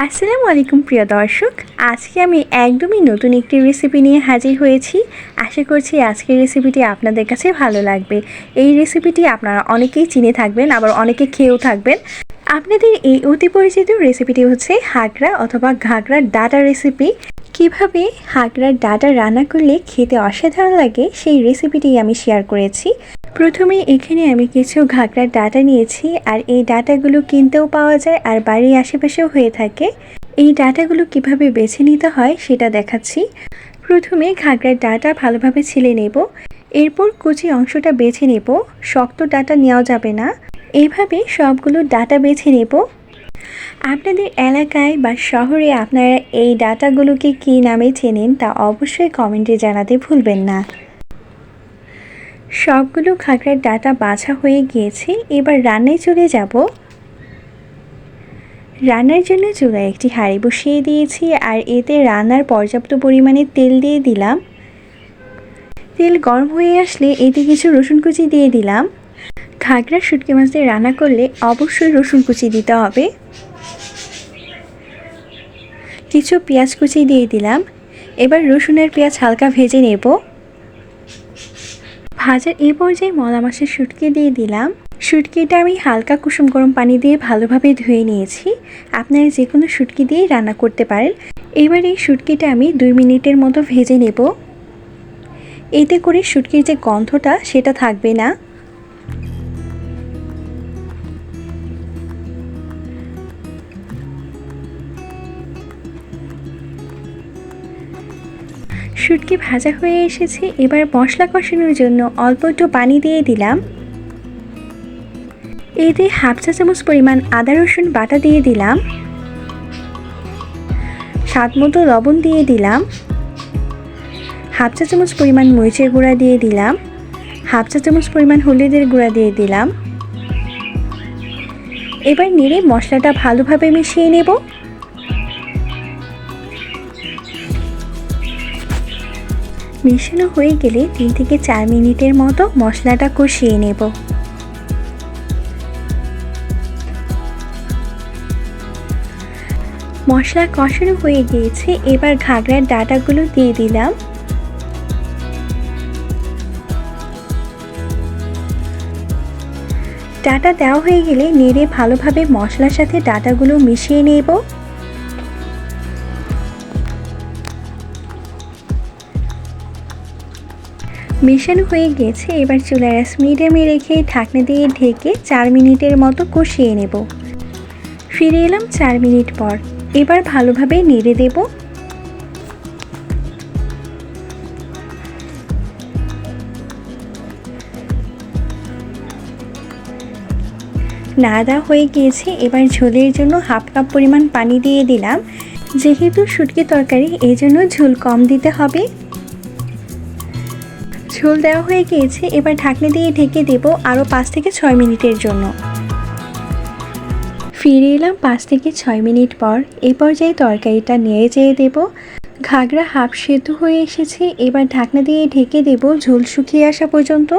আসসালামু আলাইকুম প্রিয় দর্শক, আজকে আমি একদমই নতুন একটি রেসিপি নিয়ে হাজির হয়েছি। আশা করছি আজকের রেসিপিটি আপনাদের কাছে ভালো লাগবে। এই রেসিপিটি আপনারা অনেকেই চিনে থাকবেন, আবার অনেকে খেয়েও থাকবেন। আপনাদের এই অতি পরিচিত রেসিপিটি হচ্ছে হাঁকড়া অথবা ঘাগড়ার ডাটা রেসিপি। কিভাবে হাঁকড়ার ডাটা রান্না করলে খেতে অসাধারণ লাগে সেই রেসিপিটি আমি শেয়ার করেছি। প্রথমে এখানে আমি কিছু ঘাগড়ার ডাটা নিয়েছি, আর এই ডাটাগুলো কিনতেও পাওয়া যায় আর বাড়ির আশেপাশেও হয়ে থাকে। এই ডাটাগুলো কিভাবে বেছে নিতে হয় সেটা দেখাচ্ছি। প্রথমে ঘাগড়ার ডাটা ভালোভাবে ছিলে নেব, এরপর কুচি অংশটা বেছে নেব। শক্ত ডাটা নেওয়া যাবে না। এইভাবে সবগুলো ডাটা বেছে নেব। আপনাদের এলাকায় বা শহরে আপনারা এই ডাটাগুলোকে কী নামে চেনেন তা অবশ্যই কমেন্টে জানাতে ভুলবেন না। সবগুলো ঘাগড়ার ডাটা বাছা হয়ে গিয়েছে, এবার রান্নায় চলে যাব। রান্নার জন্য চুলায় একটি হাঁড়ি বসিয়ে দিয়েছি, আর এতে রান্নার পর্যাপ্ত পরিমাণে তেল দিয়ে দিলাম। তেল গরম হয়ে আসলে এতে কিছু রসুন কুচি দিয়ে দিলাম। ঘাগড়া শুটকি মাছ দিয়ে রান্না করলে অবশ্যই রসুন কুচি দিতে হবে। কিছু পেঁয়াজ কুচি দিয়ে দিলাম। এবার রসুন আর পেঁয়াজ হালকা ভেজে নেব। ভাজার এই পর্যায়ে মলা মাছের শুটকি দিয়ে দিলাম। শুটকিটা আমি হালকা কুসুম গরম পানি দিয়ে ভালোভাবে ধুয়ে নিয়েছি। আপনারা যে কোনো শুটকি দিয়েই রান্না করতে পারেন। এবার এই শুটকিটা আমি 2 মিনিটের মতো ভেজে নেব। এতে করে শুটকির যে গন্ধটা সেটা থাকবে না। শুটকি ভাজা হয়ে এসেছে, এবার মশলা কষানোর জন্য অল্প একটু পানি দিয়ে দিলাম। এতে হাফ চা চামচ পরিমাণ আদা রসুন বাটা দিয়ে দিলাম। স্বাদ মতো লবণ দিয়ে দিলাম। হাফ চা চামচ পরিমাণ মরিচের গুঁড়া দিয়ে দিলাম। হাফ চা চামচ পরিমাণ হলুদের গুঁড়া দিয়ে দিলাম। এবার নেড়ে মশলাটা ভালোভাবে মিশিয়ে নেব। মিশানো হয়ে গেলে 3 থেকে 4 মিনিটের মতো মশলাটা কষিয়ে নেব। মশলা কষানো হয়ে গিয়েছে, এবার ঘাগড়ার ডাটাগুলো দিয়ে দিলাম। ডাটা দেওয়া হয়ে গেলে নেড়ে ভালোভাবে মশলার সাথে ডাটাগুলো মিশিয়ে নেব। মেশানো হয়ে গেছে, এবার চুলার আঁচ মিডিয়ামে রেখে ঢাকনা দিয়ে ঢেকে 4 মিনিটের মতো কষিয়ে নেব। ফিরে এলাম 4 মিনিট পর। এবার ভালোভাবে নেড়ে দেব। নাড়া হয়ে গিয়েছে, এবার ঝোলের জন্য হাফ কাপ পরিমাণ পানি দিয়ে দিলাম। যেহেতু শুটকি তরকারি এই জন্য ঝোল কম দিতে হবে। ঝোল দেওয়া হয়ে গিয়েছে, এবার ঢাকনা দিয়ে ঢেকে দেব আরও 5 থেকে 6 মিনিটের জন্য। ফিরে এলাম 5 থেকে 6 মিনিট পর। এই পর্যায়ে তরকারিটা নেড়ে চেড়ে দেব। ঘাগড়া হাফ সেদ্ধ হয়ে এসেছে, এবার ঢাকনা দিয়ে ঢেকে দেব ঝোল শুকিয়ে আসা পর্যন্ত।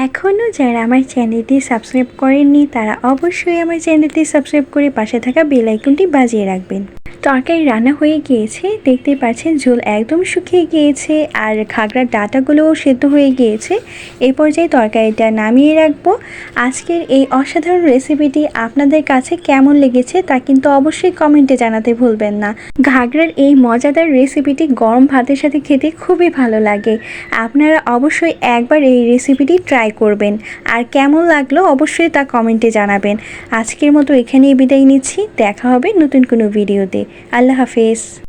এখনও যারা আমার চ্যানেলটি সাবস্ক্রাইব করেননি তারা অবশ্যই আমার চ্যানেলটি সাবস্ক্রাইব করে পাশে থাকা বেল আইকনটি বাজিয়ে রাখবেন। তরকারি রান্না হয়ে গিয়েছে, দেখতে পাচ্ছেন ঝোল একদম শুকিয়ে গিয়েছে, আর ঘাগড়ার ডাটাগুলোও সেদ্ধ হয়ে গিয়েছে। এই পর্যায়ে তরকারিটা নামিয়ে রাখবো। আজকের এই অসাধারণ রেসিপিটি আপনাদের কাছে কেমন লেগেছে তা কিন্তু অবশ্যই কমেন্টে জানাতে ভুলবেন না। ঘাগড়ার এই মজাদার রেসিপিটি গরম ভাতের সাথে খেতে খুবই ভালো লাগে। আপনারা অবশ্যই একবার এই রেসিপিটি ট্রাই করবেন, আর কেমন লাগলো অবশ্যই তা কমেন্টে জানাবেন। আজকের মতো এখানেই বিদায় নিচ্ছি। দেখা হবে নতুন কোনো ভিডিওতে। আল্লাহ হাফেজ।